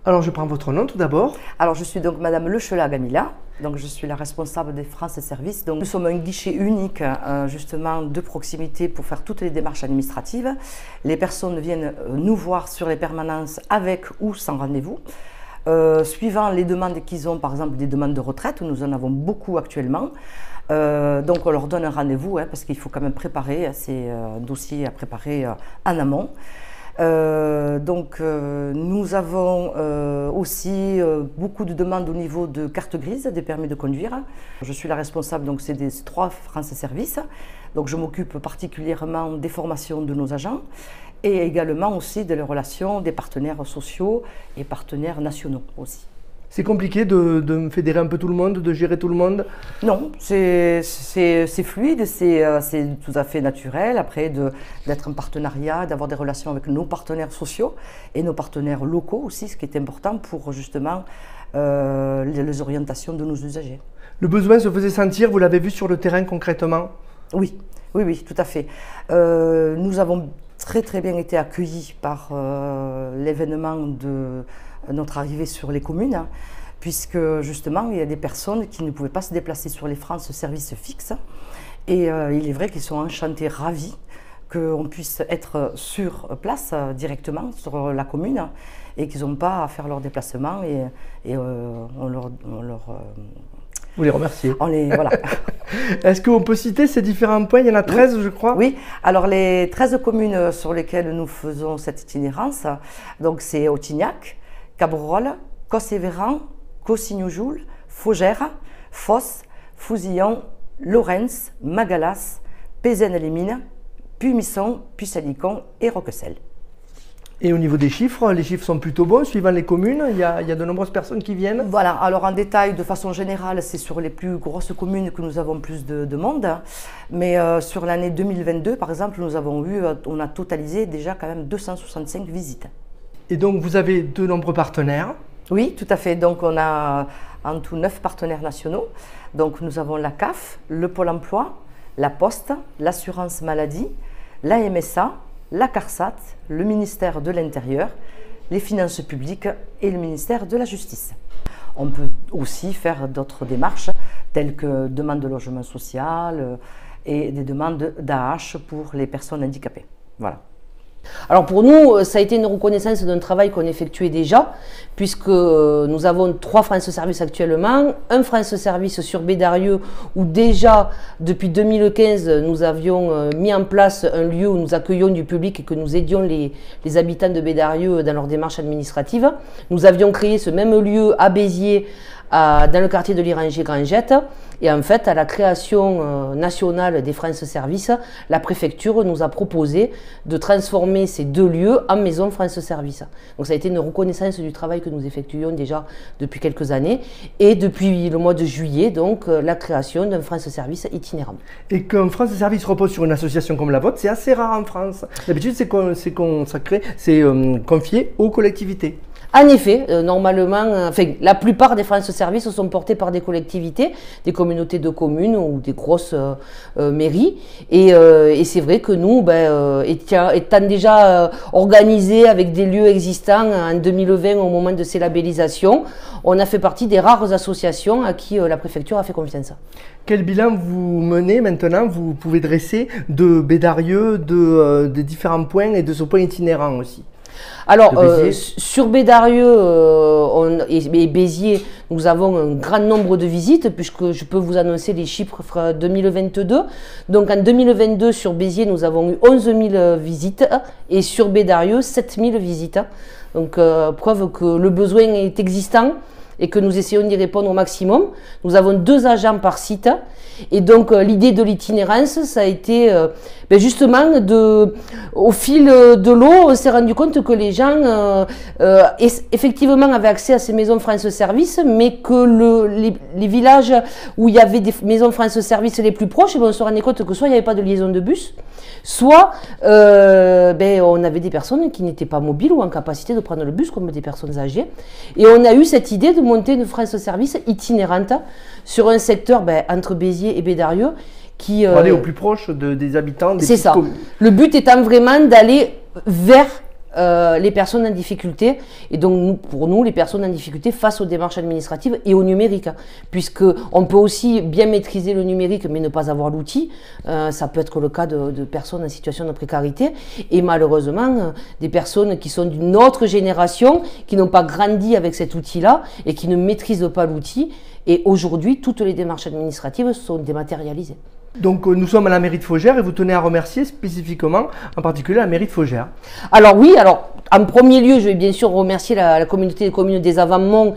Alors, je prends votre nom tout d'abord. Alors, je suis donc Madame Lechelat Gamila, donc je suis la responsable des France Services. Donc, nous sommes un guichet unique, justement, de proximité pour faire toutes les démarches administratives. Les personnes viennent nous voir sur les permanences avec ou sans rendez-vous. Suivant les demandes qu'ils ont, par exemple des demandes de retraite, nous en avons beaucoup actuellement. Donc, on leur donne un rendez-vous, parce qu'il faut quand même préparer ces dossiers à préparer en amont. Nous avons aussi beaucoup de demandes au niveau de carte grise, des permis de conduire. Je suis la responsable, donc c'est des 3 France Services. Donc je m'occupe particulièrement des formations de nos agents et également aussi de les relations des partenaires sociaux et partenaires nationaux aussi. C'est compliqué de fédérer un peu tout le monde, de gérer tout le monde? Non, c'est fluide, c'est tout à fait naturel. Après, d'être en partenariat, d'avoir des relations avec nos partenaires sociaux et nos partenaires locaux aussi, ce qui est important pour justement les orientations de nos usagers. Le besoin se faisait sentir, vous l'avez vu sur le terrain concrètement? Oui, oui, tout à fait. Nous avons très bien été accueillis par l'événement de notre arrivée sur les communes, puisque justement il y a des personnes qui ne pouvaient pas se déplacer sur les France Services fixes et il est vrai qu'ils sont enchantés, ravis qu'on puisse être sur place directement sur la commune et qu'ils n'ont pas à faire leur déplacement et on leur vous les remerciez. Voilà. Est-ce qu'on peut citer ces différents points? Il y en a 13, oui. Je crois. Oui, alors les 13 communes sur lesquelles nous faisons cette itinérance, donc c'est Autignac, Cabrol, Cos-et-Véran, Cossignojoul, Faugères, Fos, Fouzillon, Lorentz, Magalas, Pézène-les-Mines, Pumisson, Puy-Salicon et Roquessel. Et au niveau des chiffres, les chiffres sont plutôt bons, suivant les communes, il y a de nombreuses personnes qui viennent? Voilà, alors en détail, de façon générale, c'est sur les plus grosses communes que nous avons plus de monde. Mais sur l'année 2022, par exemple, on a totalisé déjà quand même 265 visites. Et donc vous avez de nombreux partenaires? Oui, tout à fait. Donc on a en tout 9 partenaires nationaux. Donc nous avons la CAF, le Pôle emploi, la Poste, l'assurance maladie, la MSA, la CARSAT, le ministère de l'Intérieur, les finances publiques et le ministère de la Justice. On peut aussi faire d'autres démarches telles que demande de logement social et des demandes d'AH pour les personnes handicapées. Voilà. Alors pour nous, ça a été une reconnaissance d'un travail qu'on effectuait déjà, puisque nous avons 3 France Services actuellement, un France Service sur Bédarieux où déjà depuis 2015 nous avions mis en place un lieu où nous accueillions du public et que nous aidions les habitants de Bédarieux dans leurs démarches administratives. Nous avions créé ce même lieu à Béziers, dans le quartier de l'Iranger-Grangette. Et en fait, à la création nationale des France Services, la préfecture nous a proposé de transformer ces 2 lieux en maison France Services. Donc ça a été une reconnaissance du travail que nous effectuions déjà depuis quelques années. Et depuis le mois de juillet, donc la création d'un France Service itinérant. Et qu'un France Service repose sur une association comme la vôtre, c'est assez rare en France. D'habitude, c'est consacré, c'est confié aux collectivités. En effet, normalement, la plupart des France Services sont portés par des collectivités, des communautés de communes ou des grosses mairies. Et c'est vrai que nous, étant déjà organisés avec des lieux existants en 2020 au moment de ces labellisations, on a fait partie des rares associations à qui la préfecture a fait confiance. Quel bilan vous menez maintenant, vous pouvez dresser de Bédarieux, des différents points et de ce point itinérant aussi? Alors, sur Bédarieux et Béziers, nous avons un grand nombre de visites, puisque je peux vous annoncer les chiffres 2022. Donc, en 2022, sur Béziers, nous avons eu 11 000 visites et sur Bédarieux, 7 000 visites. Donc, preuve que le besoin est existant et que nous essayons d'y répondre au maximum. Nous avons 2 agents par site. Et donc, l'idée de l'itinérance, ça a été justement, au fil de l'eau, on s'est rendu compte que les gens, effectivement, avaient accès à ces maisons France Service, mais que les villages où il y avait des maisons France Service les plus proches, on se rendait compte que soit il n'y avait pas de liaison de bus, soit on avait des personnes qui n'étaient pas mobiles ou en capacité de prendre le bus, comme des personnes âgées. Et on a eu cette idée de monter une France Service itinérante sur un secteur entre Béziers et Bédarieux. Pour aller au plus proche des habitants des petites communes. C'est ça. Le but étant vraiment d'aller vers les personnes en difficulté, et donc pour nous, les personnes en difficulté face aux démarches administratives et au numérique, puisque on peut aussi bien maîtriser le numérique mais ne pas avoir l'outil. Ça peut être le cas de personnes en situation de précarité, et malheureusement des personnes qui sont d'une autre génération, qui n'ont pas grandi avec cet outil-là et qui ne maîtrisent pas l'outil. Et aujourd'hui, toutes les démarches administratives sont dématérialisées. Donc nous sommes à la mairie de Faugères et vous tenez à remercier spécifiquement, en particulier la mairie de Faugères. Alors oui, en premier lieu, je vais bien sûr remercier la communauté des communes des Avants-Monts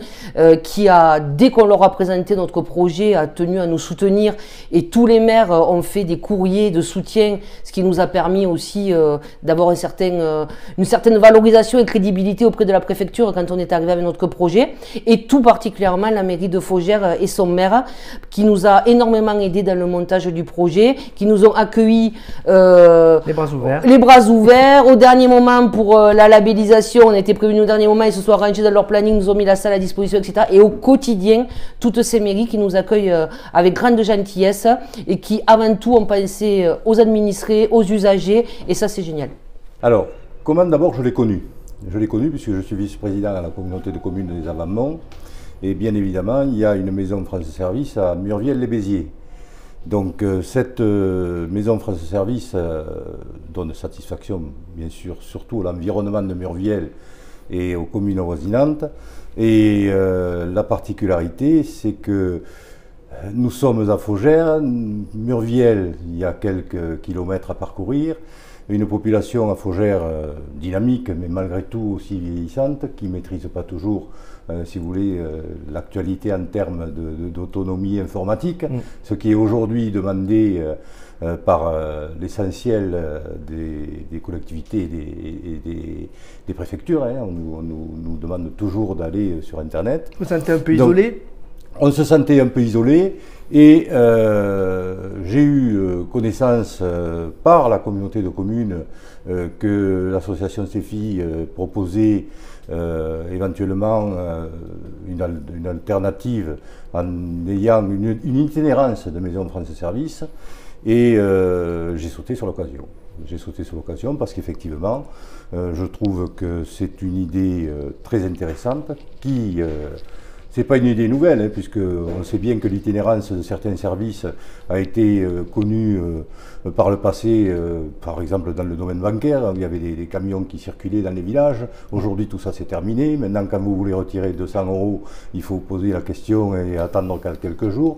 qui a, dès qu'on leur a présenté notre projet, a tenu à nous soutenir, et tous les maires ont fait des courriers de soutien, ce qui nous a permis aussi d'avoir une certaine valorisation et crédibilité auprès de la préfecture quand on est arrivé avec notre projet, et tout particulièrement la mairie de Faugères et son maire qui nous a énormément aidé dans le montage du projet, qui nous ont accueillis les bras ouverts. Au dernier moment pour la labellisation, on était prévenus au dernier moment, ils se sont arrangés dans leur planning, nous ont mis la salle à disposition, etc. Et au quotidien, toutes ces mairies qui nous accueillent avec grande gentillesse et qui avant tout ont pensé aux administrés, aux usagers, et ça c'est génial. Alors, comment d'abord je l'ai connu? Je l'ai connu puisque je suis vice-président à la communauté de communes des Avants-Monts, et bien évidemment il y a une maison France Service à Murviel-les-Béziers. Donc cette maison France Service donne satisfaction bien sûr surtout à l'environnement de Murviel et aux communes avoisinantes, et la particularité c'est que nous sommes à Faugères, Murviel il y a quelques kilomètres à parcourir, une population à Faugères dynamique mais malgré tout aussi vieillissante, qui ne maîtrise pas toujours si vous voulez, l'actualité en termes d'autonomie informatique, ce qui est aujourd'hui demandé par l'essentiel des collectivités et des préfectures. Hein. On nous demande toujours d'aller sur Internet. Vous vous sentez un peu isolé? On se sentait un peu isolé, et j'ai eu connaissance par la communauté de communes que l'association STEFI proposait éventuellement une alternative en ayant une itinérance de maison France Service, et j'ai sauté sur l'occasion. J'ai sauté sur l'occasion parce qu'effectivement, je trouve que c'est une idée très intéressante qui... c'est pas une idée nouvelle, hein, puisqu'on sait bien que l'itinérance de certains services a été connue par le passé, par exemple dans le domaine bancaire, il y avait des camions qui circulaient dans les villages. Aujourd'hui tout ça c'est terminé. Maintenant quand vous voulez retirer 200 €, il faut poser la question et attendre quelques jours.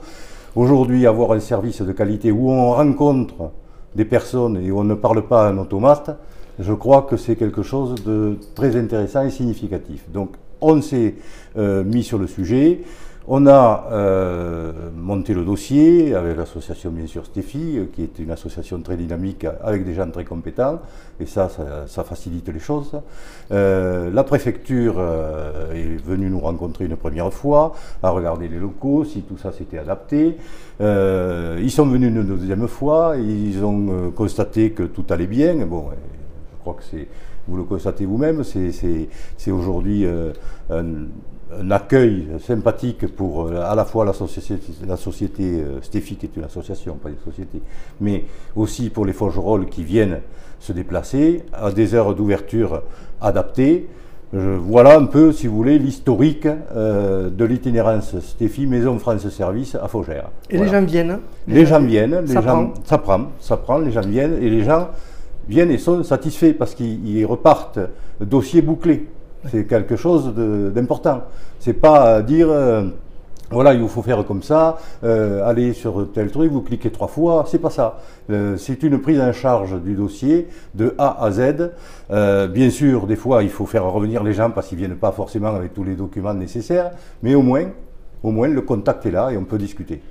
Aujourd'hui, avoir un service de qualité où on rencontre des personnes et où on ne parle pas un automate, je crois que c'est quelque chose de très intéressant et significatif. Donc on s'est mis sur le sujet, on a monté le dossier avec l'association bien sûr STEFI, qui est une association très dynamique avec des gens très compétents, et ça facilite les choses. La préfecture est venue nous rencontrer une première fois, a regardé les locaux, si tout ça s'était adapté. Ils sont venus une deuxième fois, ils ont constaté que tout allait bien. Bon, je crois que vous le constatez vous-même, c'est aujourd'hui un accueil sympathique pour à la fois la société STEFI, qui est une association, pas une société, mais aussi pour les Faugerolles qui viennent se déplacer à des heures d'ouverture adaptées. Voilà un peu, si vous voulez, l'historique de l'itinérance STEFI Maison France Service à Faugères. Et voilà. Les gens viennent? Les gens viennent, ça prend, les gens viennent, et les gens viennent et sont satisfaits parce qu'ils repartent dossier bouclé. C'est quelque chose d'important. C'est pas dire voilà, il vous faut faire comme ça, allez sur tel truc, vous cliquez 3 fois, c'est pas ça. C'est une prise en charge du dossier de A à Z. Bien sûr, des fois, il faut faire revenir les gens parce qu'ils viennent pas forcément avec tous les documents nécessaires, mais au moins le contact est là et on peut discuter.